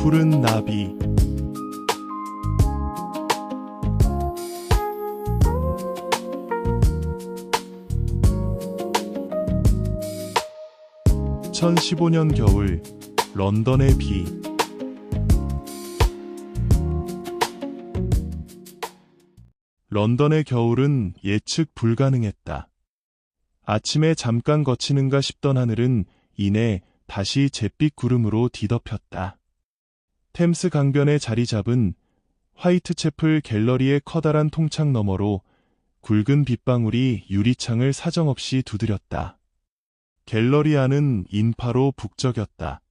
푸른 나비. (2015년) 겨울 런던의 비. 런던의 겨울은 예측 불가능했다. 아침에 잠깐 거치는가 싶던 하늘은 이내 다시 잿빛 구름으로 뒤덮였다. 템스 강변에 자리 잡은 화이트채플 갤러리의 커다란 통창 너머로 굵은 빗방울이 유리창을 사정없이 두드렸다. 갤러리 안은 인파로 북적였다.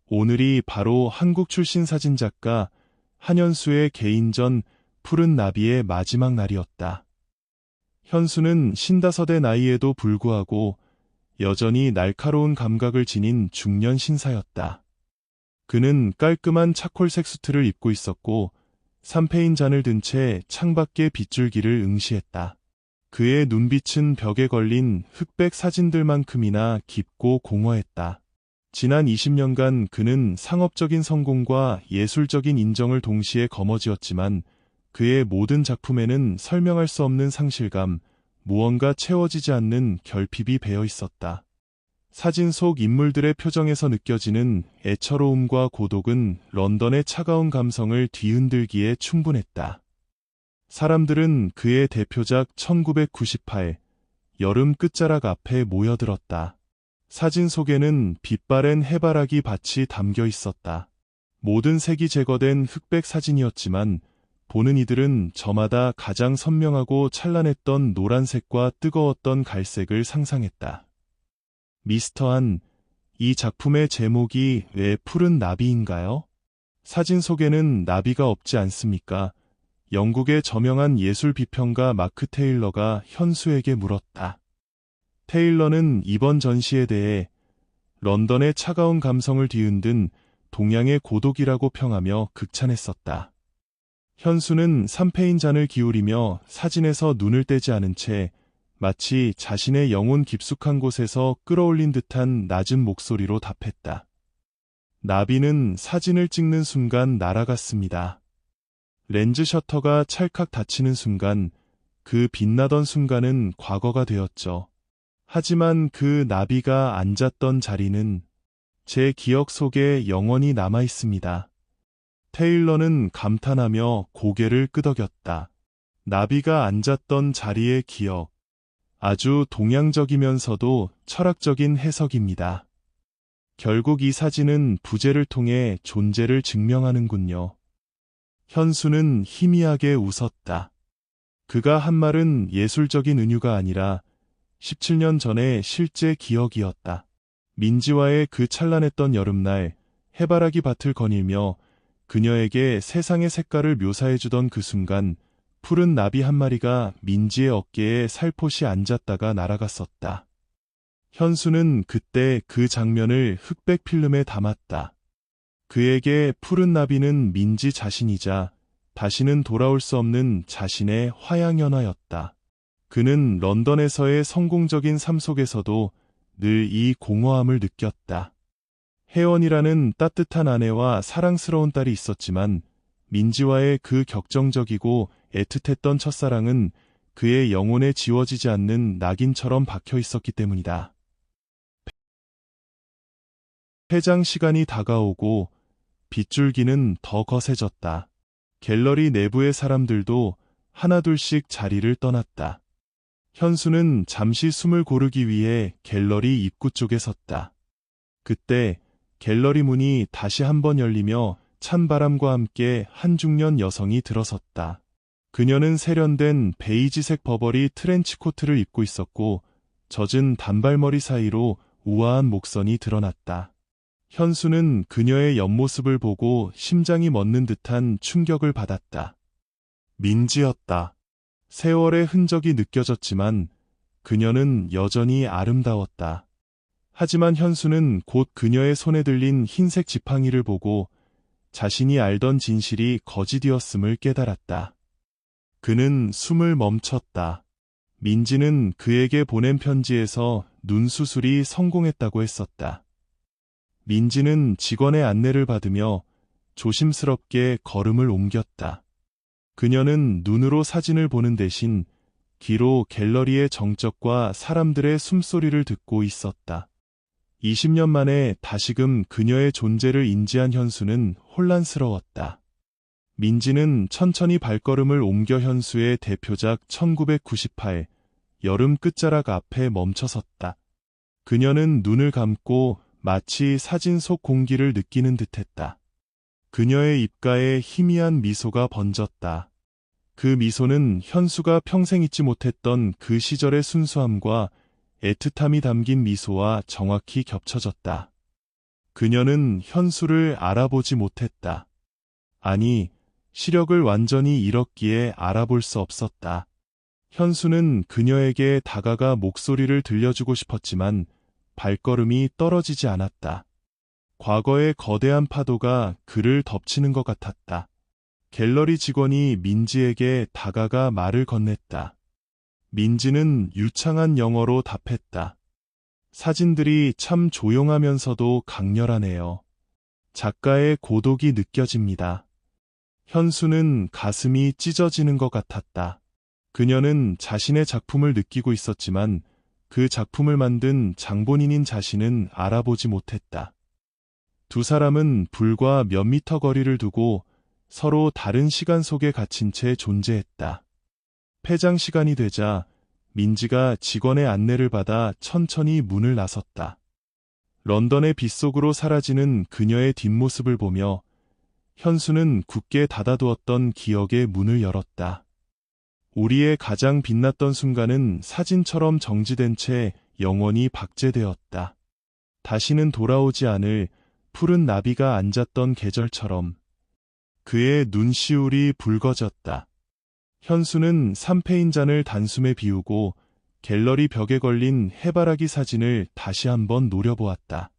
오늘이 바로 한국 출신 사진작가 한현수의 개인전 푸른 나비의 마지막 날이었다. 현수는 55의 나이에도 불구하고 여전히 날카로운 감각을 지닌 중년 신사였다. 그는 깔끔한 차콜색 수트를 입고 있었고 샴페인 잔을 든 채 창밖의 빗줄기를 응시했다. 그의 눈빛은 벽에 걸린 흑백 사진들만큼이나 깊고 공허했다. 지난 20년간 그는 상업적인 성공과 예술적인 인정을 동시에 거머쥐었지만 그의 모든 작품에는 설명할 수 없는 상실감, 무언가 채워지지 않는 결핍이 배어 있었다. 사진 속 인물들의 표정에서 느껴지는 애처로움과 고독은 런던의 차가운 감성을 뒤흔들기에 충분했다. 사람들은 그의 대표작 1998 여름 끝자락 앞에 모여들었다. 사진 속에는 빛바랜 해바라기 밭이 담겨 있었다. 모든 색이 제거된 흑백 사진이었지만 보는 이들은 저마다 가장 선명하고 찬란했던 노란색과 뜨거웠던 갈색을 상상했다. 미스터 한, 이 작품의 제목이 왜 푸른 나비인가요? 사진 속에는 나비가 없지 않습니까? 영국의 저명한 예술 비평가 마크 테일러가 현수에게 물었다. 테일러는 이번 전시에 대해 런던의 차가운 감성을 뒤흔든 동양의 고독이라고 평하며 극찬했었다. 현수는 샴페인 잔을 기울이며 사진에서 눈을 떼지 않은 채 마치 자신의 영혼 깊숙한 곳에서 끌어올린 듯한 낮은 목소리로 답했다. 나비는 사진을 찍는 순간 날아갔습니다. 렌즈 셔터가 찰칵 닫히는 순간 그 빛나던 순간은 과거가 되었죠. 하지만 그 나비가 앉았던 자리는 제 기억 속에 영원히 남아 있습니다. 테일러는 감탄하며 고개를 끄덕였다. 나비가 앉았던 자리의 기억. 아주 동양적이면서도 철학적인 해석입니다. 결국 이 사진은 부재를 통해 존재를 증명하는군요. 현수는 희미하게 웃었다. 그가 한 말은 예술적인 은유가 아니라 17년 전의 실제 기억이었다. 민지와의 그 찬란했던 여름날 해바라기 밭을 거닐며 그녀에게 세상의 색깔을 묘사해주던 그 순간 푸른 나비 한 마리가 민지의 어깨에 살포시 앉았다가 날아갔었다. 현수는 그때 그 장면을 흑백 필름에 담았다. 그에게 푸른 나비는 민지 자신이자 다시는 돌아올 수 없는 자신의 화양연화였다. 그는 런던에서의 성공적인 삶 속에서도 늘 이 공허함을 느꼈다. 혜원이라는 따뜻한 아내와 사랑스러운 딸이 있었지만 민지와의 그 격정적이고 애틋했던 첫사랑은 그의 영혼에 지워지지 않는 낙인처럼 박혀 있었기 때문이다. 폐장 시간이 다가오고 빗줄기는 더 거세졌다. 갤러리 내부의 사람들도 하나둘씩 자리를 떠났다. 현수는 잠시 숨을 고르기 위해 갤러리 입구 쪽에 섰다. 그때 갤러리 문이 다시 한번 열리며 찬 바람과 함께 한 중년 여성이 들어섰다. 그녀는 세련된 베이지색 버버리 트렌치코트를 입고 있었고 젖은 단발머리 사이로 우아한 목선이 드러났다. 현수는 그녀의 옆모습을 보고 심장이 멎는 듯한 충격을 받았다. 민지였다. 세월의 흔적이 느껴졌지만 그녀는 여전히 아름다웠다. 하지만 현수는 곧 그녀의 손에 들린 흰색 지팡이를 보고 자신이 알던 진실이 거짓이었음을 깨달았다. 그는 숨을 멈췄다. 민지는 그에게 보낸 편지에서 눈 수술이 성공했다고 했었다. 민지는 직원의 안내를 받으며 조심스럽게 걸음을 옮겼다. 그녀는 눈으로 사진을 보는 대신 귀로 갤러리의 정적과 사람들의 숨소리를 듣고 있었다. 20년 만에 다시금 그녀의 존재를 인지한 현수는 혼란스러웠다. 민지는 천천히 발걸음을 옮겨 현수의 대표작 1998 여름 끝자락 앞에 멈춰섰다. 그녀는 눈을 감고 마치 사진 속 공기를 느끼는 듯했다. 그녀의 입가에 희미한 미소가 번졌다. 그 미소는 현수가 평생 잊지 못했던 그 시절의 순수함과 애틋함이 담긴 미소와 정확히 겹쳐졌다. 그녀는 현수를 알아보지 못했다. 아니, 시력을 완전히 잃었기에 알아볼 수 없었다. 현수는 그녀에게 다가가 목소리를 들려주고 싶었지만 발걸음이 떨어지지 않았다. 과거의 거대한 파도가 그를 덮치는 것 같았다. 갤러리 직원이 민지에게 다가가 말을 건넸다. 민지는 유창한 영어로 답했다. 사진들이 참 조용하면서도 강렬하네요. 작가의 고독이 느껴집니다. 현수는 가슴이 찢어지는 것 같았다. 그녀는 자신의 작품을 느끼고 있었지만 그 작품을 만든 장본인인 자신은 알아보지 못했다. 두 사람은 불과 몇 미터 거리를 두고 서로 다른 시간 속에 갇힌 채 존재했다. 폐장 시간이 되자 민지가 직원의 안내를 받아 천천히 문을 나섰다. 런던의 빗속으로 사라지는 그녀의 뒷모습을 보며 현수는 굳게 닫아두었던 기억의 문을 열었다. 우리의 가장 빛났던 순간은 사진처럼 정지된 채 영원히 박제되었다. 다시는 돌아오지 않을 푸른 나비가 앉았던 계절처럼. 그의 눈시울이 붉어졌다. 현수는 삼페인잔을 단숨에 비우고 갤러리 벽에 걸린 해바라기 사진을 다시 한번 노려보았다.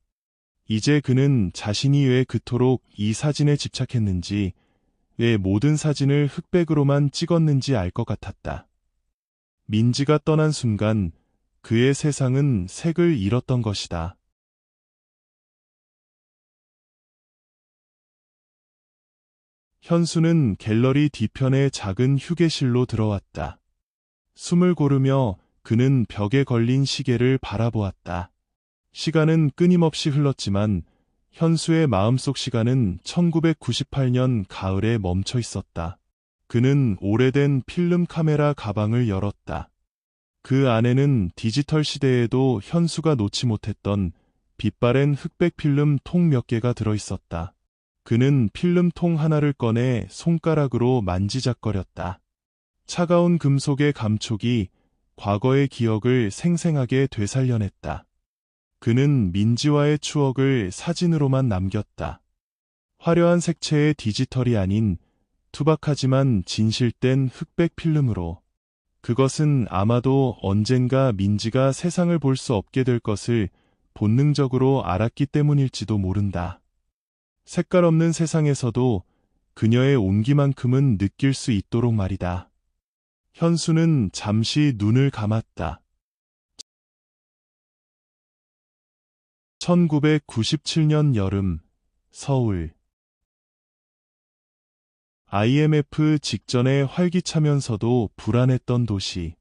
이제 그는 자신이 왜 그토록 이 사진에 집착했는지, 왜 모든 사진을 흑백으로만 찍었는지 알 것 같았다. 민지가 떠난 순간 그의 세상은 색을 잃었던 것이다. 현수는 갤러리 뒤편의 작은 휴게실로 들어왔다. 숨을 고르며 그는 벽에 걸린 시계를 바라보았다. 시간은 끊임없이 흘렀지만 현수의 마음속 시간은 1998년 가을에 멈춰 있었다. 그는 오래된 필름 카메라 가방을 열었다. 그 안에는 디지털 시대에도 현수가 놓지 못했던 빛바랜 흑백 필름 통 몇 개가 들어있었다. 그는 필름통 하나를 꺼내 손가락으로 만지작거렸다. 차가운 금속의 감촉이 과거의 기억을 생생하게 되살려냈다. 그는 민지와의 추억을 사진으로만 남겼다. 화려한 색채의 디지털이 아닌 투박하지만 진실된 흑백 필름으로. 그것은 아마도 언젠가 민지가 세상을 볼 수 없게 될 것을 본능적으로 알았기 때문일지도 모른다. 색깔 없는 세상에서도 그녀의 온기만큼은 느낄 수 있도록 말이다. 현수는 잠시 눈을 감았다. 1997년 여름, 서울. IMF 직전에 활기차면서도 불안했던 도시.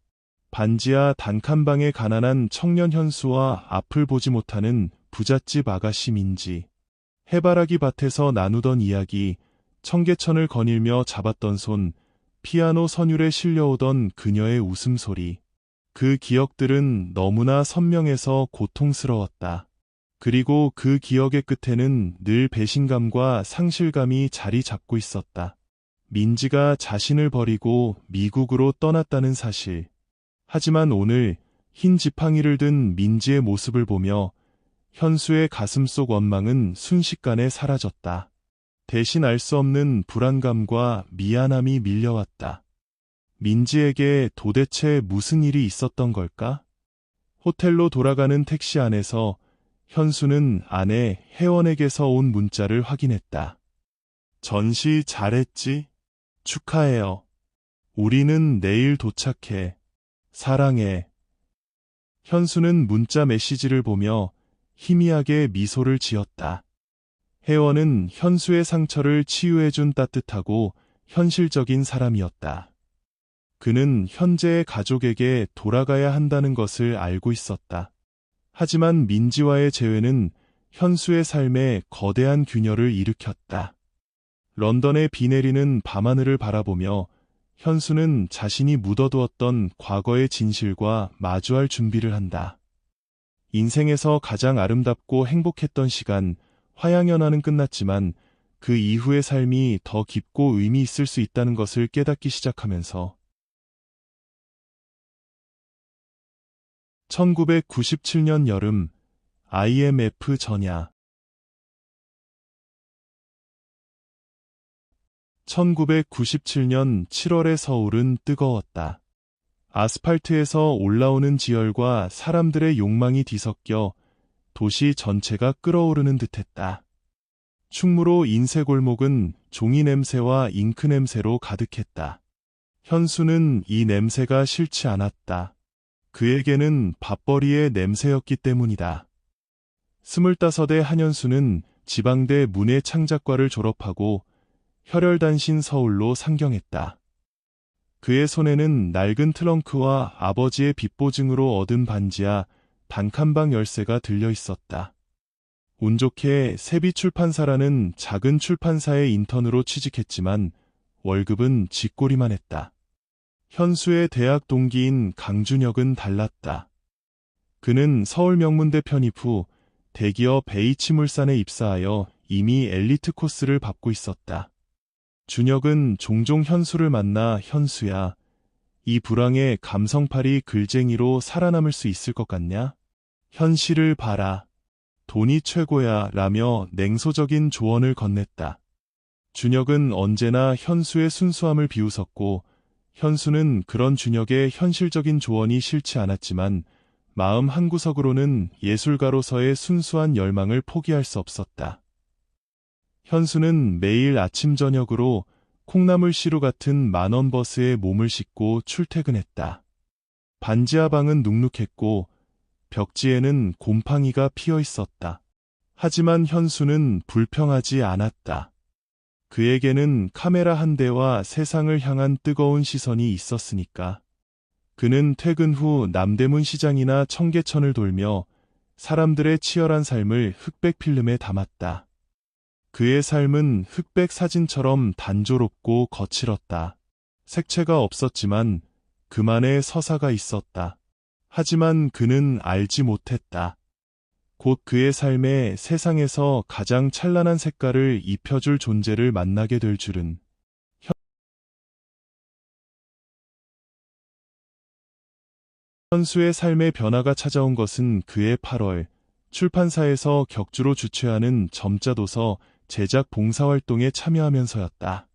반지하 단칸방의 가난한 청년 현수와 앞을 보지 못하는 부잣집 아가씨 민지. 해바라기 밭에서 나누던 이야기, 청계천을 거닐며 잡았던 손, 피아노 선율에 실려오던 그녀의 웃음소리. 그 기억들은 너무나 선명해서 고통스러웠다. 그리고 그 기억의 끝에는 늘 배신감과 상실감이 자리 잡고 있었다. 민지가 자신을 버리고 미국으로 떠났다는 사실. 하지만 오늘 흰 지팡이를 든 민지의 모습을 보며 현수의 가슴 속 원망은 순식간에 사라졌다. 대신 알 수 없는 불안감과 미안함이 밀려왔다. 민지에게 도대체 무슨 일이 있었던 걸까? 호텔로 돌아가는 택시 안에서 현수는 아내 혜원에게서 온 문자를 확인했다. 전시 잘했지? 축하해요. 우리는 내일 도착해. 사랑해. 현수는 문자 메시지를 보며 희미하게 미소를 지었다. 혜원은 현수의 상처를 치유해준 따뜻하고 현실적인 사람이었다. 그는 현재의 가족에게 돌아가야 한다는 것을 알고 있었다. 하지만 민지와의 재회는 현수의 삶에 거대한 균열을 일으켰다. 런던의 비 내리는 밤하늘을 바라보며 현수는 자신이 묻어두었던 과거의 진실과 마주할 준비를 한다. 인생에서 가장 아름답고 행복했던 시간, 화양연화는 끝났지만 그 이후의 삶이 더 깊고 의미 있을 수 있다는 것을 깨닫기 시작하면서 1997년 여름 IMF 전야 1997년 7월의 서울은 뜨거웠다. 아스팔트에서 올라오는 지열과 사람들의 욕망이 뒤섞여 도시 전체가 끓어오르는 듯했다. 충무로 인쇄골목은 종이 냄새와 잉크 냄새로 가득했다. 현수는 이 냄새가 싫지 않았다. 그에게는 밥벌이의 냄새였기 때문이다. 25의 한현수는 지방대 문예창작과를 졸업하고 혈혈단신 서울로 상경했다. 그의 손에는 낡은 트렁크와 아버지의 빚보증으로 얻은 반지하 단칸방 열쇠가 들려 있었다. 운 좋게 세비출판사라는 작은 출판사의 인턴으로 취직했지만 월급은 쥐꼬리만 했다. 현수의 대학 동기인 강준혁은 달랐다. 그는 서울명문대 편입 후 대기업 H물산에 입사하여 이미 엘리트 코스를 밟고 있었다. 준혁은 종종 현수를 만나 현수야, 이 불황에 감성팔이 글쟁이로 살아남을 수 있을 것 같냐? 현실을 봐라. 돈이 최고야 라며 냉소적인 조언을 건넸다. 준혁은 언제나 현수의 순수함을 비웃었고 현수는 그런 준혁의 현실적인 조언이 싫지 않았지만 마음 한구석으로는 예술가로서의 순수한 열망을 포기할 수 없었다. 현수는 매일 아침 저녁으로 콩나물 시루 같은 만원 버스에 몸을 싣고 출퇴근했다. 반지하 방은 눅눅했고 벽지에는 곰팡이가 피어 있었다. 하지만 현수는 불평하지 않았다. 그에게는 카메라 한 대와 세상을 향한 뜨거운 시선이 있었으니까. 그는 퇴근 후 남대문 시장이나 청계천을 돌며 사람들의 치열한 삶을 흑백 필름에 담았다. 그의 삶은 흑백 사진처럼 단조롭고 거칠었다. 색채가 없었지만 그만의 서사가 있었다. 하지만 그는 알지 못했다. 곧 그의 삶에 세상에서 가장 찬란한 색깔을 입혀줄 존재를 만나게 될 줄은. 현수의 삶의 변화가 찾아온 것은 그해 8월 출판사에서 격주로 주최하는 점자도서 제작 봉사활동에 참여하면서였다.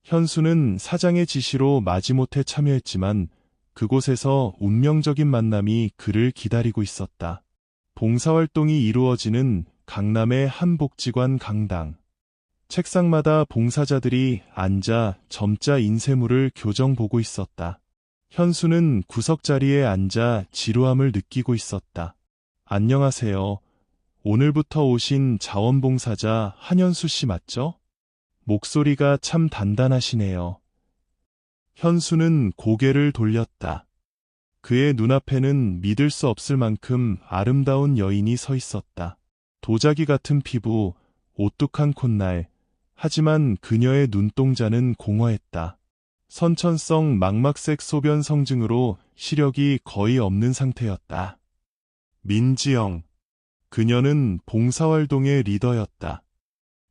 현수는 사장의 지시로 마지못해 참여했지만 그곳에서 운명적인 만남이 그를 기다리고 있었다. 봉사활동이 이루어지는 강남의 한 복지관 강당. 책상마다 봉사자들이 앉아 점자 인쇄물을 교정 보고 있었다. 현수는 구석자리에 앉아 지루함을 느끼고 있었다. 안녕하세요. 오늘부터 오신 자원봉사자 한현수 씨 맞죠? 목소리가 참 단단하시네요. 현수는 고개를 돌렸다. 그의 눈앞에는 믿을 수 없을 만큼 아름다운 여인이 서 있었다. 도자기 같은 피부, 오뚝한 콧날, 하지만 그녀의 눈동자는 공허했다. 선천성 망막색 소변 성증으로 시력이 거의 없는 상태였다. 민지영. 그녀는 봉사활동의 리더였다.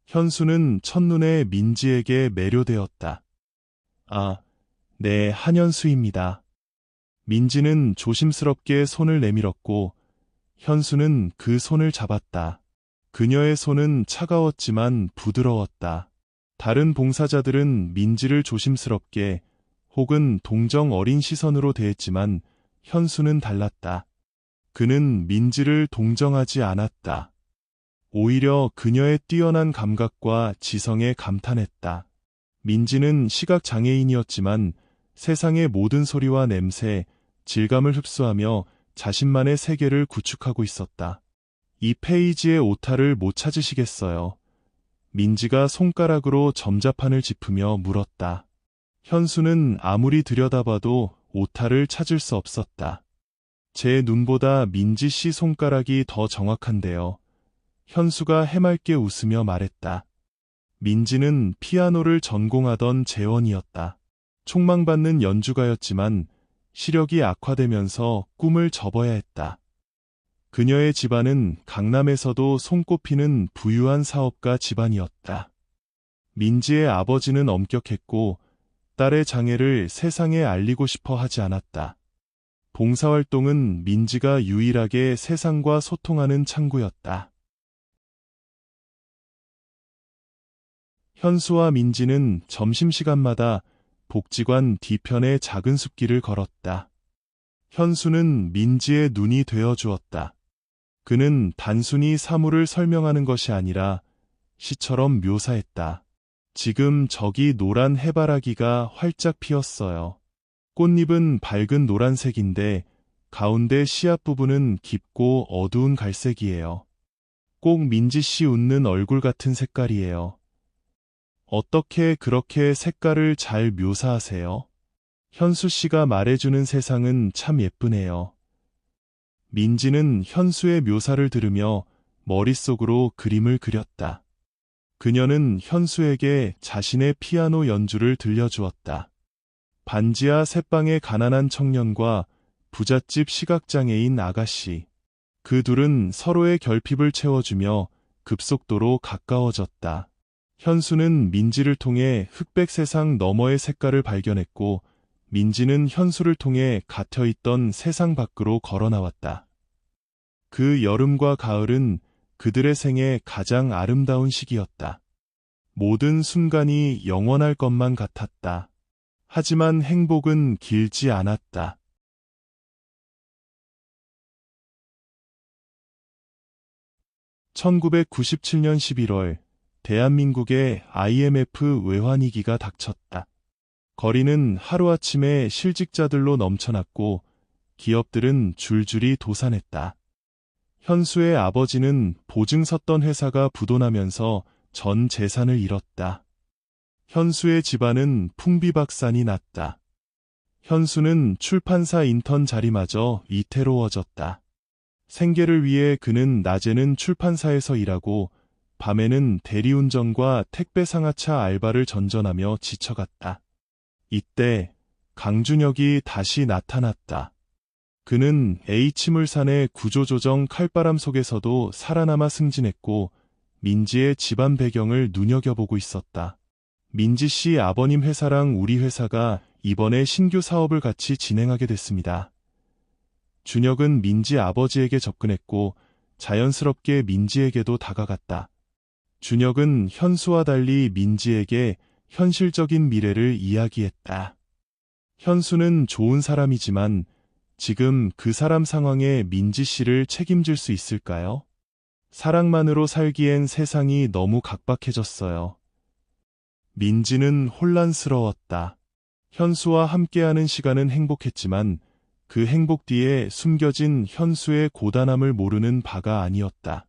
현수는 첫눈에 민지에게 매료되었다. 아, 네, 한현수입니다. 민지는 조심스럽게 손을 내밀었고 현수는 그 손을 잡았다. 그녀의 손은 차가웠지만 부드러웠다. 다른 봉사자들은 민지를 조심스럽게 혹은 동정 어린 시선으로 대했지만 현수는 달랐다. 그는 민지를 동정하지 않았다. 오히려 그녀의 뛰어난 감각과 지성에 감탄했다. 민지는 시각장애인이었지만 세상의 모든 소리와 냄새, 질감을 흡수하며 자신만의 세계를 구축하고 있었다. 이 페이지의 오타를 못 찾으시겠어요. 민지가 손가락으로 점자판을 짚으며 물었다. 현수는 아무리 들여다봐도 오타를 찾을 수 없었다. 제 눈보다 민지 씨 손가락이 더 정확한데요. 현수가 해맑게 웃으며 말했다. 민지는 피아노를 전공하던 재원이었다. 촉망받는 연주가였지만 시력이 악화되면서 꿈을 접어야 했다. 그녀의 집안은 강남에서도 손꼽히는 부유한 사업가 집안이었다. 민지의 아버지는 엄격했고 딸의 장애를 세상에 알리고 싶어 하지 않았다. 봉사활동은 민지가 유일하게 세상과 소통하는 창구였다. 현수와 민지는 점심시간마다 복지관 뒤편의 작은 숲길을 걸었다. 현수는 민지의 눈이 되어 주었다. 그는 단순히 사물을 설명하는 것이 아니라 시처럼 묘사했다. 지금 저기 노란 해바라기가 활짝 피었어요. 꽃잎은 밝은 노란색인데 가운데 씨앗 부분은 깊고 어두운 갈색이에요. 꼭 민지 씨 웃는 얼굴 같은 색깔이에요. 어떻게 그렇게 색깔을 잘 묘사하세요? 현수 씨가 말해주는 세상은 참 예쁘네요. 민지는 현수의 묘사를 들으며 머릿속으로 그림을 그렸다. 그녀는 현수에게 자신의 피아노 연주를 들려주었다. 반지하 새방의 가난한 청년과 부잣집 시각장애인 아가씨. 그 둘은 서로의 결핍을 채워주며 급속도로 가까워졌다. 현수는 민지를 통해 흑백 세상 너머의 색깔을 발견했고 민지는 현수를 통해 갇혀있던 세상 밖으로 걸어나왔다. 그 여름과 가을은 그들의 생애 가장 아름다운 시기였다. 모든 순간이 영원할 것만 같았다. 하지만 행복은 길지 않았다. (1997년 11월) 대한민국의 IMF 외환위기가 닥쳤다. 거리는 하루아침에 실직자들로 넘쳐났고 기업들은 줄줄이 도산했다. 현수의 아버지는 보증 섰던 회사가 부도나면서 전 재산을 잃었다. 현수의 집안은 풍비박산이 났다. 현수는 출판사 인턴 자리마저 위태로워졌다. 생계를 위해 그는 낮에는 출판사에서 일하고 밤에는 대리운전과 택배 상하차 알바를 전전하며 지쳐갔다. 이때 강준혁이 다시 나타났다. 그는 H물산의 구조조정 칼바람 속에서도 살아남아 승진했고 민지의 집안 배경을 눈여겨보고 있었다. 민지 씨 아버님 회사랑 우리 회사가 이번에 신규 사업을 같이 진행하게 됐습니다. 준혁은 민지 아버지에게 접근했고 자연스럽게 민지에게도 다가갔다. 준혁은 현수와 달리 민지에게 현실적인 미래를 이야기했다. 현수는 좋은 사람이지만 지금 그 사람 상황에 민지 씨를 책임질 수 있을까요? 사랑만으로 살기엔 세상이 너무 각박해졌어요. 민지는 혼란스러웠다. 현수와 함께하는 시간은 행복했지만 그 행복 뒤에 숨겨진 현수의 고단함을 모르는 바가 아니었다.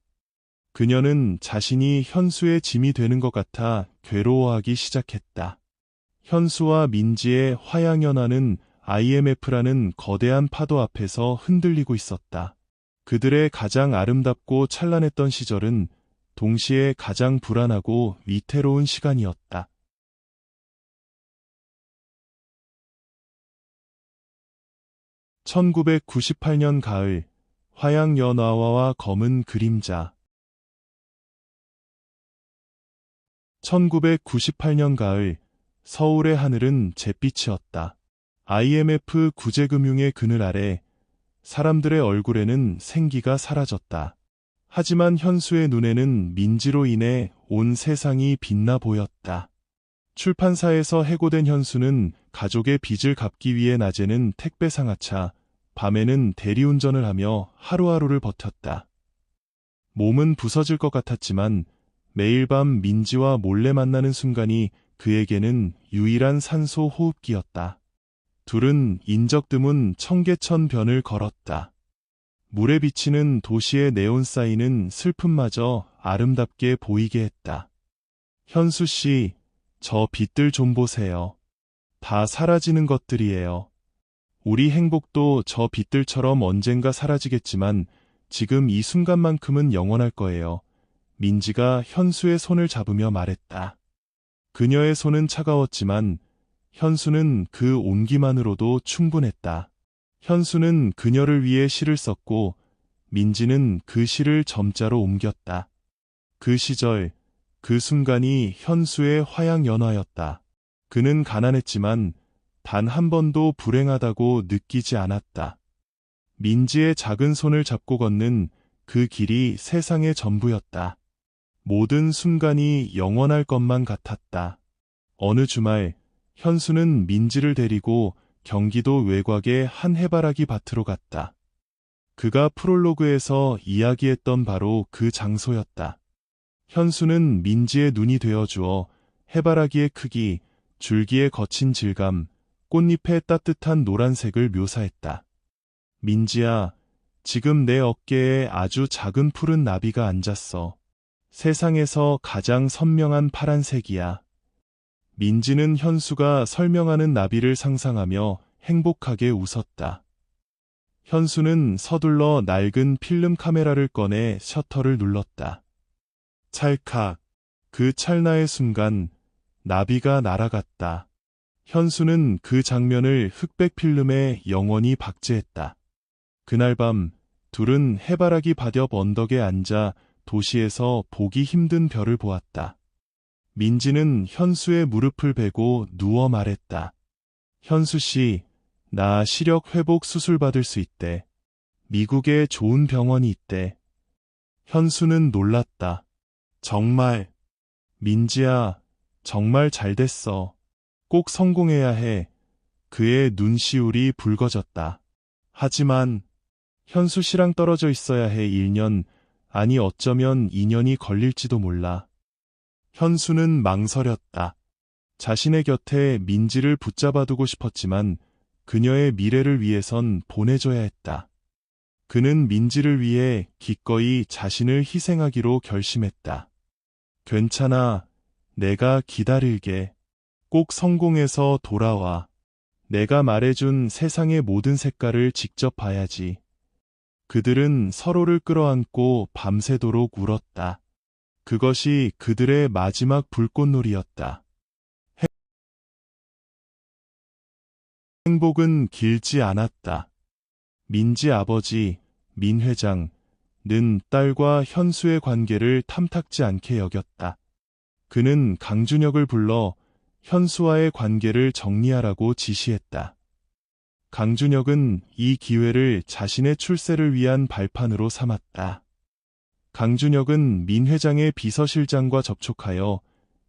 그녀는 자신이 현수의 짐이 되는 것 같아 괴로워하기 시작했다. 현수와 민지의 화양연화는 IMF라는 거대한 파도 앞에서 흔들리고 있었다. 그들의 가장 아름답고 찬란했던 시절은 동시에 가장 불안하고 위태로운 시간이었다. (1998년) 가을, 화양연화와 검은 그림자. 1998년 가을, 서울의 하늘은 잿빛이었다. IMF 구제금융의 그늘 아래 사람들의 얼굴에는 생기가 사라졌다. 하지만 현수의 눈에는 민지로 인해 온 세상이 빛나 보였다. 출판사에서 해고된 현수는 가족의 빚을 갚기 위해 낮에는 택배 상하차, 밤에는 대리운전을 하며 하루하루를 버텼다. 몸은 부서질 것 같았지만 매일 밤 민지와 몰래 만나는 순간이 그에게는 유일한 산소 호흡기였다. 둘은 인적 드문 청계천 변을 걸었다. 물에 비치는 도시의 네온 사인은 슬픔마저 아름답게 보이게 했다. 현수 씨, 저 빛들 좀 보세요. 다 사라지는 것들이에요. 우리 행복도 저 빛들처럼 언젠가 사라지겠지만 지금 이 순간만큼은 영원할 거예요. 민지가 현수의 손을 잡으며 말했다. 그녀의 손은 차가웠지만 현수는 그 온기만으로도 충분했다. 현수는 그녀를 위해 시를 썼고 민지는 그 시를 점자로 옮겼다. 그 시절, 그 순간이 현수의 화양 연화였다. 그는 가난했지만 단 한 번도 불행하다고 느끼지 않았다. 민지의 작은 손을 잡고 걷는 그 길이 세상의 전부였다. 모든 순간이 영원할 것만 같았다. 어느 주말, 현수는 민지를 데리고 경기도 외곽의 한 해바라기 밭으로 갔다. 그가 프롤로그에서 이야기했던 바로 그 장소였다. 현수는 민지의 눈이 되어주어 해바라기의 크기, 줄기의 거친 질감, 꽃잎의 따뜻한 노란색을 묘사했다. 민지야, 지금 내 어깨에 아주 작은 푸른 나비가 앉았어. 세상에서 가장 선명한 파란색이야. 민지는 현수가 설명하는 나비를 상상하며 행복하게 웃었다. 현수는 서둘러 낡은 필름 카메라를 꺼내 셔터를 눌렀다. 찰칵. 그 찰나의 순간 나비가 날아갔다. 현수는 그 장면을 흑백 필름에 영원히 박제했다. 그날 밤 둘은 해바라기 밭 옆 언덕에 앉아 도시에서 보기 힘든 별을 보았다. 민지는 현수의 무릎을 베고 누워 말했다. 현수 씨, 나 시력 회복 수술 받을 수 있대. 미국에 좋은 병원이 있대. 현수는 놀랐다. 정말. 민지야, 정말 잘 됐어. 꼭 성공해야 해. 그의 눈시울이 붉어졌다. 하지만 현수 씨랑 떨어져 있어야 해 1년, 아니 어쩌면 2년이 걸릴지도 몰라. 현수는 망설였다. 자신의 곁에 민지를 붙잡아두고 싶었지만 그녀의 미래를 위해선 보내줘야 했다. 그는 민지를 위해 기꺼이 자신을 희생하기로 결심했다. 괜찮아. 내가 기다릴게. 꼭 성공해서 돌아와. 내가 말해준 세상의 모든 색깔을 직접 봐야지. 그들은 서로를 끌어안고 밤새도록 울었다. 그것이 그들의 마지막 불꽃놀이였다. 행복은 길지 않았다. 민지 아버지, 민 회장은 딸과 현수의 관계를 탐탁지 않게 여겼다. 그는 강준혁을 불러 현수와의 관계를 정리하라고 지시했다. 강준혁은 이 기회를 자신의 출세를 위한 발판으로 삼았다. 강준혁은 민 회장의 비서실장과 접촉하여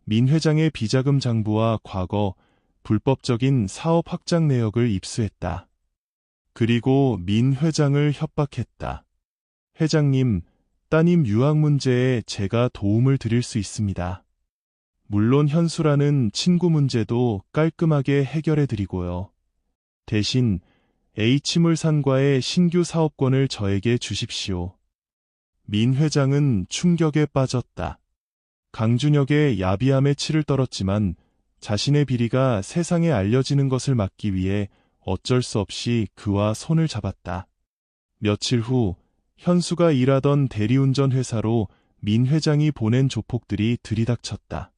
민 회장의 비자금 장부와 과거 불법적인 사업 확장 내역을 입수했다. 그리고 민 회장을 협박했다. 회장님, 따님 유학 문제에 제가 도움을 드릴 수 있습니다. 물론 현수라는 친구 문제도 깔끔하게 해결해 드리고요. 대신 H물산과의 신규 사업권을 저에게 주십시오. 민 회장은 충격에 빠졌다. 강준혁의 야비함에 치를 떨었지만 자신의 비리가 세상에 알려지는 것을 막기 위해 어쩔 수 없이 그와 손을 잡았다. 며칠 후 현수가 일하던 대리운전 회사로 민 회장이 보낸 조폭들이 들이닥쳤다.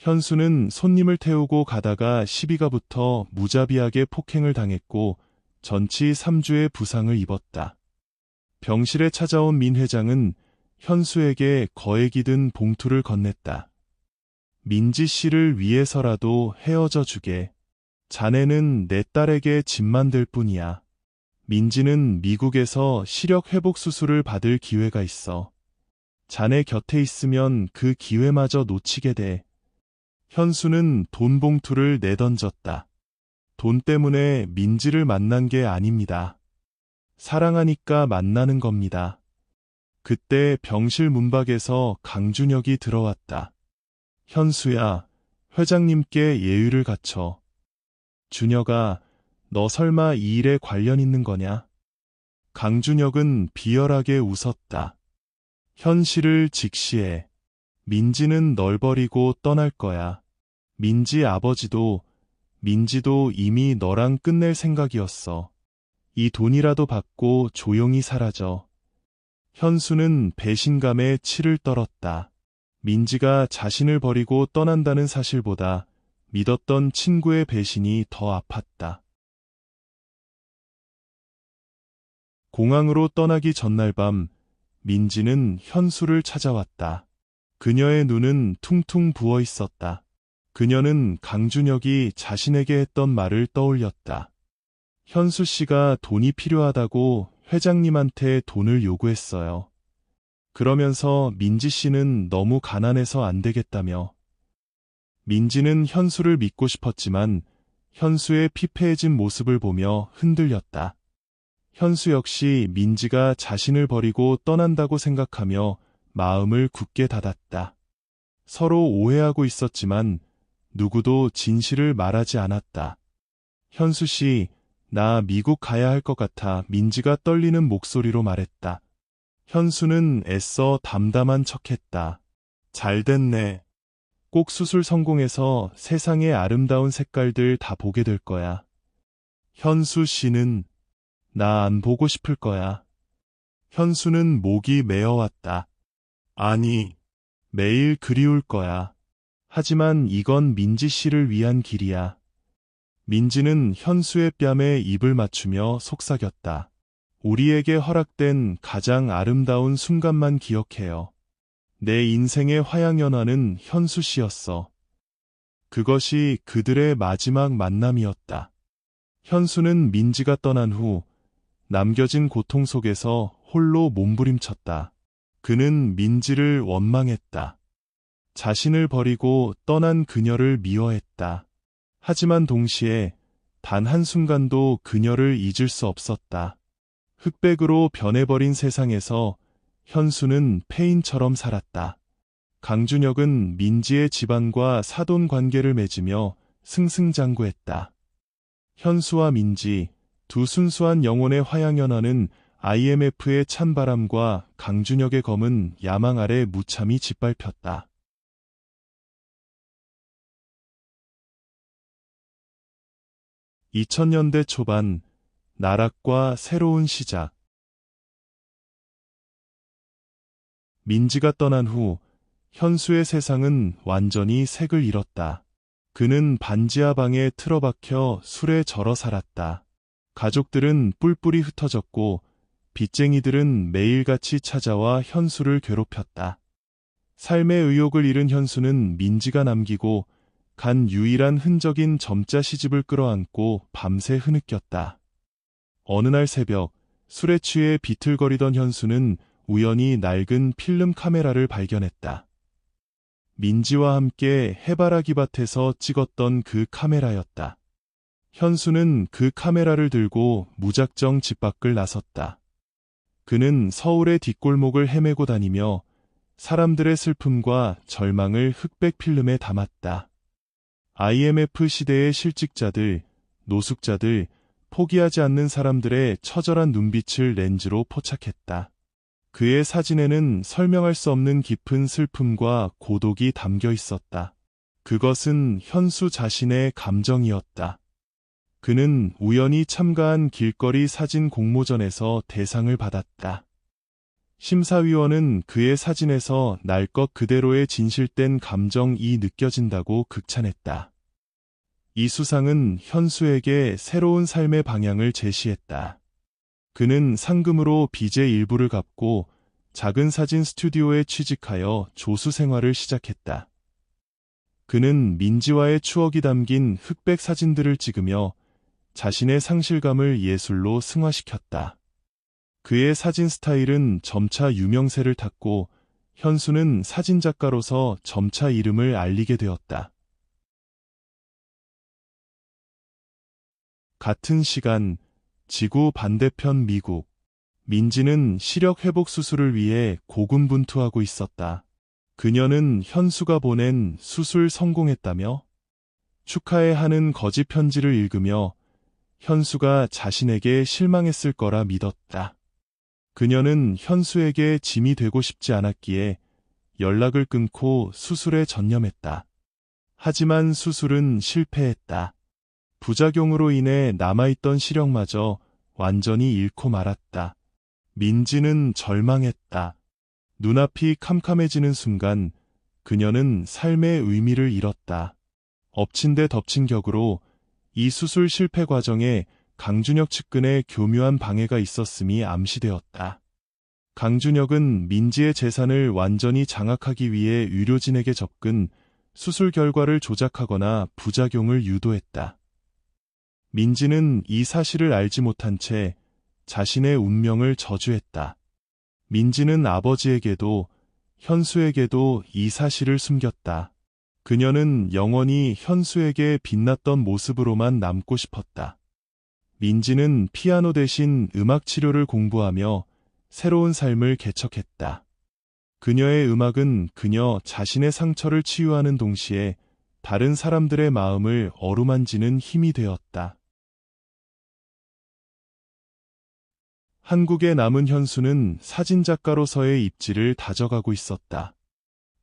현수는 손님을 태우고 가다가 시비가 붙어 무자비하게 폭행을 당했고 전치 3주의 부상을 입었다. 병실에 찾아온 민 회장은 현수에게 거액이 든 봉투를 건넸다. 민지 씨를 위해서라도 헤어져 주게. 자네는 내 딸에게 짐만 될 뿐이야. 민지는 미국에서 시력 회복 수술을 받을 기회가 있어. 자네 곁에 있으면 그 기회마저 놓치게 돼. 현수는 돈 봉투를 내던졌다. 돈 때문에 민지를 만난 게 아닙니다. 사랑하니까 만나는 겁니다. 그때 병실 문밖에서 강준혁이 들어왔다. 현수야, 회장님께 예의를 갖춰. 준혁아, 너 설마 이 일에 관련 있는 거냐? 강준혁은 비열하게 웃었다. 현실을 직시해. 민지는 널 버리고 떠날 거야. 민지 아버지도, 민지도 이미 너랑 끝낼 생각이었어. 이 돈이라도 받고 조용히 사라져. 현수는 배신감에 치를 떨었다. 민지가 자신을 버리고 떠난다는 사실보다 믿었던 친구의 배신이 더 아팠다. 공항으로 떠나기 전날 밤, 민지는 현수를 찾아왔다. 그녀의 눈은 퉁퉁 부어 있었다. 그녀는 강준혁이 자신에게 했던 말을 떠올렸다. 현수 씨가 돈이 필요하다고 회장님한테 돈을 요구했어요. 그러면서 민지 씨는 너무 가난해서 안 되겠다며. 민지는 현수를 믿고 싶었지만 현수의 피폐해진 모습을 보며 흔들렸다. 현수 역시 민지가 자신을 버리고 떠난다고 생각하며 마음을 굳게 닫았다. 서로 오해하고 있었지만 누구도 진실을 말하지 않았다. 현수 씨, 나 미국 가야 할 것 같아. 민지가 떨리는 목소리로 말했다. 현수는 애써 담담한 척했다. 잘 됐네. 꼭 수술 성공해서 세상의 아름다운 색깔들 다 보게 될 거야. 현수 씨는 나 안 보고 싶을 거야. 현수는 목이 메어왔다. 아니, 매일 그리울 거야. 하지만 이건 민지 씨를 위한 길이야. 민지는 현수의 뺨에 입을 맞추며 속삭였다. 우리에게 허락된 가장 아름다운 순간만 기억해요. 내 인생의 화양연화는 현수 씨였어. 그것이 그들의 마지막 만남이었다. 현수는 민지가 떠난 후 남겨진 고통 속에서 홀로 몸부림쳤다. 그는 민지를 원망했다. 자신을 버리고 떠난 그녀를 미워했다. 하지만 동시에 단 한순간도 그녀를 잊을 수 없었다. 흑백으로 변해버린 세상에서 현수는 폐인처럼 살았다. 강준혁은 민지의 집안과 사돈 관계를 맺으며 승승장구했다. 현수와 민지, 두 순수한 영혼의 화양연화는 IMF의 찬바람과 강준혁의 검은 야망 아래 무참히 짓밟혔다. 2000년대 초반, 나락과 새로운 시작. 민지가 떠난 후 현수의 세상은 완전히 색을 잃었다. 그는 반지하 방에 틀어박혀 술에 절어 살았다. 가족들은 뿔뿔이 흩어졌고 빚쟁이들은 매일같이 찾아와 현수를 괴롭혔다. 삶의 의욕을 잃은 현수는 민지가 남기고 간 유일한 흔적인 점자 시집을 끌어안고 밤새 흐느꼈다. 어느 날 새벽, 술에 취해 비틀거리던 현수는 우연히 낡은 필름 카메라를 발견했다. 민지와 함께 해바라기 밭에서 찍었던 그 카메라였다. 현수는 그 카메라를 들고 무작정 집 밖을 나섰다. 그는 서울의 뒷골목을 헤매고 다니며 사람들의 슬픔과 절망을 흑백 필름에 담았다. IMF 시대의 실직자들, 노숙자들, 포기하지 않는 사람들의 처절한 눈빛을 렌즈로 포착했다. 그의 사진에는 설명할 수 없는 깊은 슬픔과 고독이 담겨 있었다. 그것은 현수 자신의 감정이었다. 그는 우연히 참가한 길거리 사진 공모전에서 대상을 받았다. 심사위원은 그의 사진에서 날 것 그대로의 진실된 감정이 느껴진다고 극찬했다. 이 수상은 현수에게 새로운 삶의 방향을 제시했다. 그는 상금으로 빚의 일부를 갚고 작은 사진 스튜디오에 취직하여 조수 생활을 시작했다. 그는 민지와의 추억이 담긴 흑백 사진들을 찍으며 자신의 상실감을 예술로 승화시켰다. 그의 사진 스타일은 점차 유명세를 탔고 현수는 사진작가로서 점차 이름을 알리게 되었다. 같은 시간, 지구 반대편 미국. 민지는 시력 회복 수술을 위해 고군분투하고 있었다. 그녀는 현수가 보낸 수술 성공했다며 축하해 하는 거짓 편지를 읽으며 현수가 자신에게 실망했을 거라 믿었다. 그녀는 현수에게 짐이 되고 싶지 않았기에 연락을 끊고 수술에 전념했다. 하지만 수술은 실패했다. 부작용으로 인해 남아있던 시력마저 완전히 잃고 말았다. 민지는 절망했다. 눈앞이 캄캄해지는 순간 그녀는 삶의 의미를 잃었다. 엎친 데 덮친 격으로 이 수술 실패 과정에 강준혁 측근의 교묘한 방해가 있었음이 암시되었다. 강준혁은 민지의 재산을 완전히 장악하기 위해 의료진에게 접근, 수술 결과를 조작하거나 부작용을 유도했다. 민지는 이 사실을 알지 못한 채 자신의 운명을 저주했다. 민지는 아버지에게도 현수에게도 이 사실을 숨겼다. 그녀는 영원히 현수에게 빛났던 모습으로만 남고 싶었다. 민지는 피아노 대신 음악 치료를 공부하며 새로운 삶을 개척했다. 그녀의 음악은 그녀 자신의 상처를 치유하는 동시에 다른 사람들의 마음을 어루만지는 힘이 되었다. 한국에 남은 현수는 사진작가로서의 입지를 다져가고 있었다.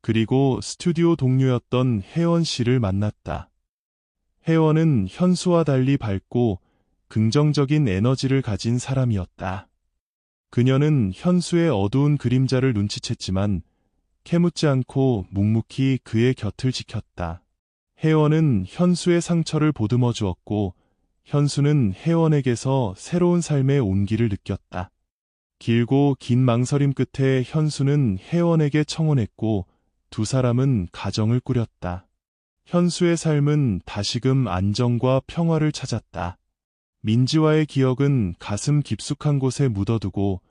그리고 스튜디오 동료였던 혜원 씨를 만났다. 혜원은 현수와 달리 밝고 긍정적인 에너지를 가진 사람이었다. 그녀는 현수의 어두운 그림자를 눈치챘지만 캐묻지 않고 묵묵히 그의 곁을 지켰다. 혜원은 현수의 상처를 보듬어 주었고 현수는 혜원에게서 새로운 삶의 온기를 느꼈다. 길고 긴 망설임 끝에 현수는 혜원에게 청혼했고 두 사람은 가정을 꾸렸다. 현수의 삶은 다시금 안정과 평화를 찾았다. 민지와의 기억은 가슴 깊숙한 곳에 묻어두고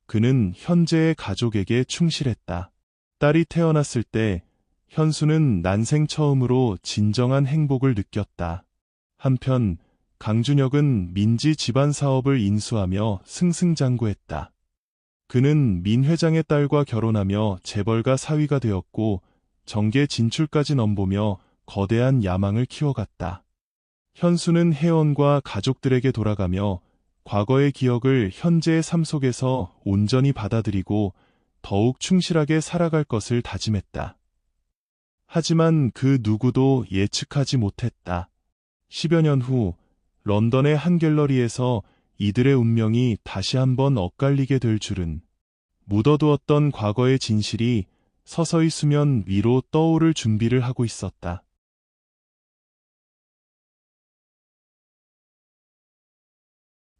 그는 현재의 가족에게 충실했다. 딸이 태어났을 때 현수는 난생 처음으로 진정한 행복을 느꼈다. 한편 강준혁은 민지 집안 사업을 인수하며 승승장구했다. 그는 민 회장의 딸과 결혼하며 재벌가 사위가 되었고 정계 진출까지 넘보며 거대한 야망을 키워갔다. 현수는 혜원과 가족들에게 돌아가며 과거의 기억을 현재의 삶 속에서 온전히 받아들이고 더욱 충실하게 살아갈 것을 다짐했다. 하지만 그 누구도 예측하지 못했다. 10여 년 후 런던의 한 갤러리에서 이들의 운명이 다시 한번 엇갈리게 될 줄은, 묻어두었던 과거의 진실이 서서히 수면 위로 떠오를 준비를 하고 있었다.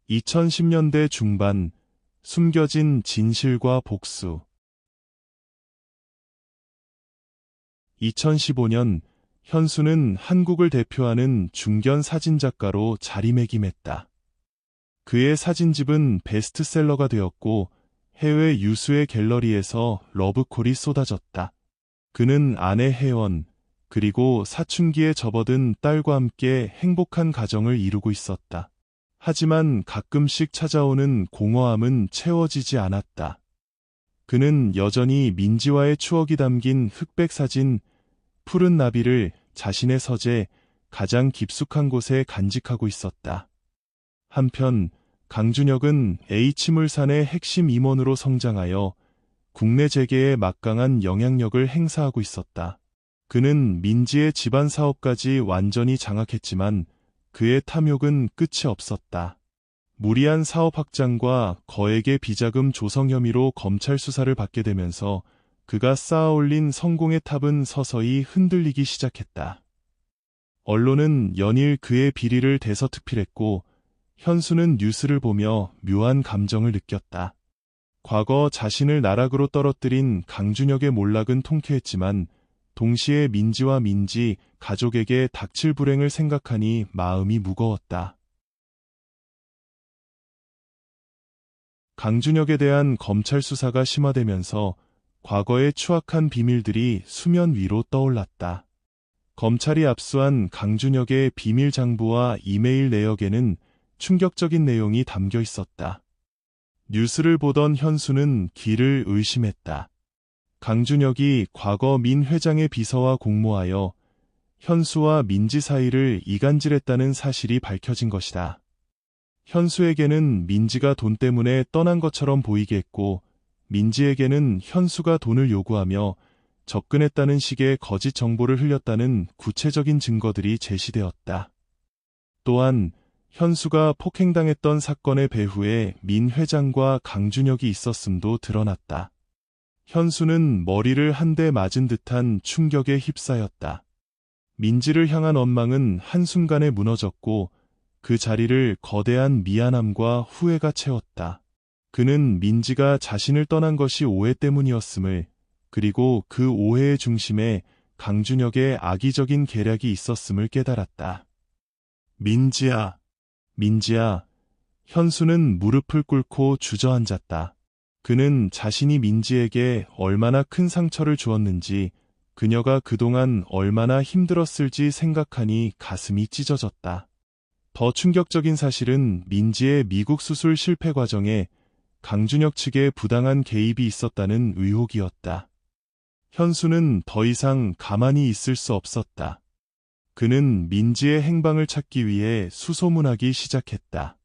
2010년대 중반, 숨겨진 진실과 복수. 2015년, 현수는 한국을 대표하는 중견 사진작가로 자리매김했다. 그의 사진집은 베스트셀러가 되었고 해외 유수의 갤러리에서 러브콜이 쏟아졌다. 그는 아내 혜원, 그리고 사춘기에 접어든 딸과 함께 행복한 가정을 이루고 있었다. 하지만 가끔씩 찾아오는 공허함은 채워지지 않았다. 그는 여전히 민지와의 추억이 담긴 흑백 사진, 푸른 나비를 자신의 서재 가장 깊숙한 곳에 간직하고 있었다. 한편 강준혁은 H물산의 핵심 임원으로 성장하여 국내 재계에 막강한 영향력을 행사하고 있었다. 그는 민지의 집안 사업까지 완전히 장악했지만 그의 탐욕은 끝이 없었다. 무리한 사업 확장과 거액의 비자금 조성 혐의로 검찰 수사를 받게 되면서 그가 쌓아올린 성공의 탑은 서서히 흔들리기 시작했다. 언론은 연일 그의 비리를 대서특필했고 현수는 뉴스를 보며 묘한 감정을 느꼈다. 과거 자신을 나락으로 떨어뜨린 강준혁의 몰락은 통쾌했지만 동시에 민지와 민지 가족에게 닥칠 불행을 생각하니 마음이 무거웠다. 강준혁에 대한 검찰 수사가 심화되면서 과거의 추악한 비밀들이 수면 위로 떠올랐다. 검찰이 압수한 강준혁의 비밀 장부와 이메일 내역에는 충격적인 내용이 담겨 있었다. 뉴스를 보던 현수는 귀를 의심했다. 강준혁이 과거 민 회장의 비서와 공모하여 현수와 민지 사이를 이간질했다는 사실이 밝혀진 것이다. 현수에게는 민지가 돈 때문에 떠난 것처럼 보이게 했고 민지에게는 현수가 돈을 요구하며 접근했다는 식의 거짓 정보를 흘렸다는 구체적인 증거들이 제시되었다. 또한 현수가 폭행당했던 사건의 배후에 민 회장과 강준혁이 있었음도 드러났다. 현수는 머리를 한 대 맞은 듯한 충격에 휩싸였다. 민지를 향한 원망은 한순간에 무너졌고 그 자리를 거대한 미안함과 후회가 채웠다. 그는 민지가 자신을 떠난 것이 오해 때문이었음을, 그리고 그 오해의 중심에 강준혁의 악의적인 계략이 있었음을 깨달았다. 민지야, 민지야. 현수는 무릎을 꿇고 주저앉았다. 그는 자신이 민지에게 얼마나 큰 상처를 주었는지, 그녀가 그동안 얼마나 힘들었을지 생각하니 가슴이 찢어졌다. 더 충격적인 사실은 민지의 미국 수술 실패 과정에 강준혁 측의 부당한 개입이 있었다는 의혹이었다. 현수는 더 이상 가만히 있을 수 없었다. 그는 민지의 행방을 찾기 위해 수소문하기 시작했다.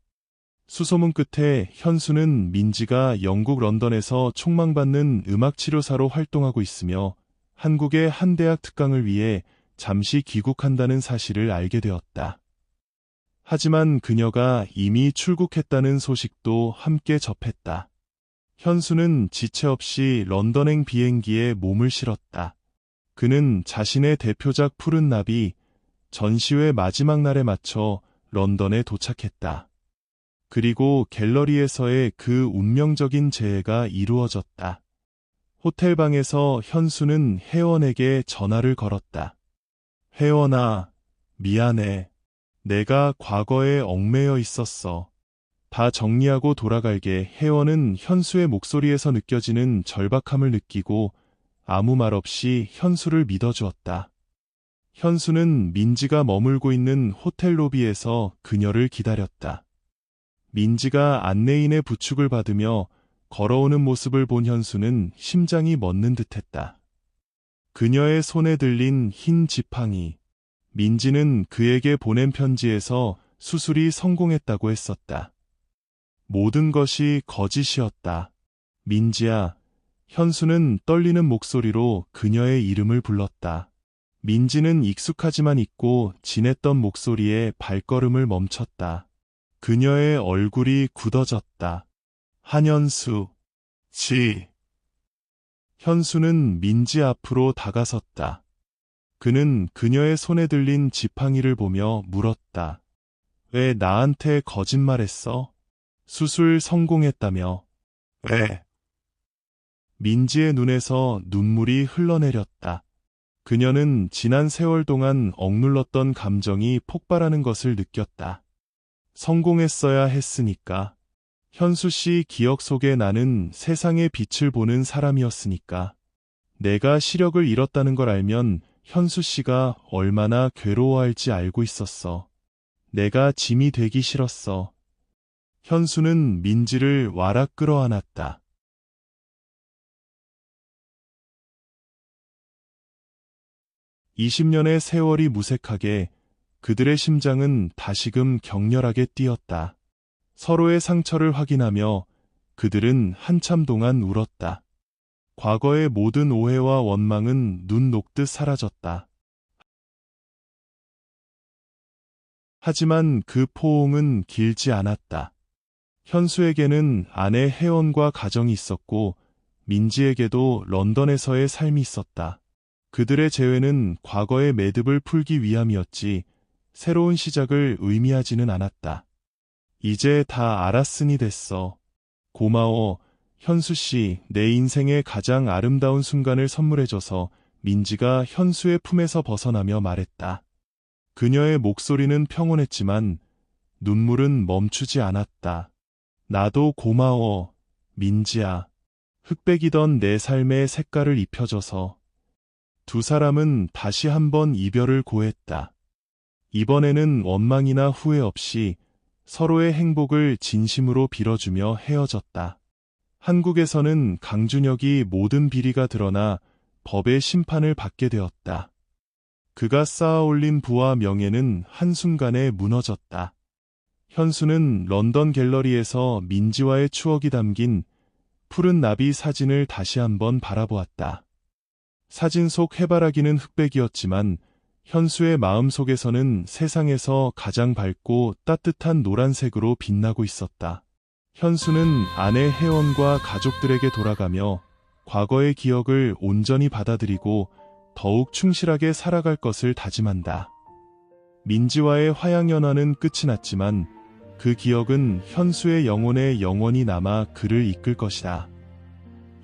수소문 끝에 현수는 민지가 영국 런던에서 촉망받는 음악치료사로 활동하고 있으며 한국의 한 대학 특강을 위해 잠시 귀국한다는 사실을 알게 되었다. 하지만 그녀가 이미 출국했다는 소식도 함께 접했다. 현수는 지체 없이 런던행 비행기에 몸을 실었다. 그는 자신의 대표작 푸른 나비 전시회 마지막 날에 맞춰 런던에 도착했다. 그리고 갤러리에서의 그 운명적인 재해가 이루어졌다. 호텔방에서 현수는 혜원에게 전화를 걸었다. 혜원아, 미안해. 내가 과거에 얽매여 있었어. 다 정리하고 돌아갈게. 혜원은 현수의 목소리에서 느껴지는 절박함을 느끼고 아무 말 없이 현수를 믿어주었다. 현수는 민지가 머물고 있는 호텔 로비에서 그녀를 기다렸다. 민지가 안내인의 부축을 받으며 걸어오는 모습을 본 현수는 심장이 멎는 듯했다. 그녀의 손에 들린 흰 지팡이. 민지는 그에게 보낸 편지에서 수술이 성공했다고 했었다. 모든 것이 거짓이었다. 민지야. 현수는 떨리는 목소리로 그녀의 이름을 불렀다. 민지는 익숙하지만 있고 진했던 목소리에 발걸음을 멈췄다. 그녀의 얼굴이 굳어졌다. 한현수. 현수는 민지 앞으로 다가섰다. 그는 그녀의 손에 들린 지팡이를 보며 물었다. 왜 나한테 거짓말했어? 수술 성공했다며. 왜? 민지의 눈에서 눈물이 흘러내렸다. 그녀는 지난 세월 동안 억눌렀던 감정이 폭발하는 것을 느꼈다. 성공했어야 했으니까. 현수 씨 기억 속에 나는 세상의 빛을 보는 사람이었으니까. 내가 시력을 잃었다는 걸 알면 현수 씨가 얼마나 괴로워할지 알고 있었어. 내가 짐이 되기 싫었어. 현수는 민지를 와락 끌어안았다. 20년의 세월이 무색하게 그들의 심장은 다시금 격렬하게 뛰었다. 서로의 상처를 확인하며 그들은 한참 동안 울었다. 과거의 모든 오해와 원망은 눈 녹듯 사라졌다. 하지만 그 포옹은 길지 않았다. 현수에게는 아내 혜원과 가정이 있었고 민지에게도 런던에서의 삶이 있었다. 그들의 재회는 과거의 매듭을 풀기 위함이었지 새로운 시작을 의미하지는 않았다. 이제 다 알았으니 됐어. 고마워. 현수씨, 내 인생의 가장 아름다운 순간을 선물해줘서. 민지가 현수의 품에서 벗어나며 말했다. 그녀의 목소리는 평온했지만 눈물은 멈추지 않았다. 나도 고마워, 민지야. 흑백이던 내 삶의 색깔을 입혀줘서. 두 사람은 다시 한번 이별을 고했다. 이번에는 원망이나 후회 없이 서로의 행복을 진심으로 빌어주며 헤어졌다. 한국에서는 강준혁이 모든 비리가 드러나 법의 심판을 받게 되었다. 그가 쌓아올린 부와 명예는 한순간에 무너졌다. 현수는 런던 갤러리에서 민지와의 추억이 담긴 푸른 나비 사진을 다시 한번 바라보았다. 사진 속 해바라기는 흑백이었지만 현수의 마음 속에서는 세상에서 가장 밝고 따뜻한 노란색으로 빛나고 있었다. 현수는 아내 혜원과 가족들에게 돌아가며 과거의 기억을 온전히 받아들이고 더욱 충실하게 살아갈 것을 다짐한다. 민지와의 화양연화는 끝이 났지만 그 기억은 현수의 영혼에 영원히 남아 그를 이끌 것이다.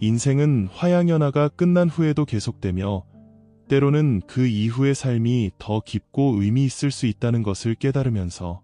인생은 화양연화가 끝난 후에도 계속되며 때로는 그 이후의 삶이 더 깊고 의미 있을 수 있다는 것을 깨달으면서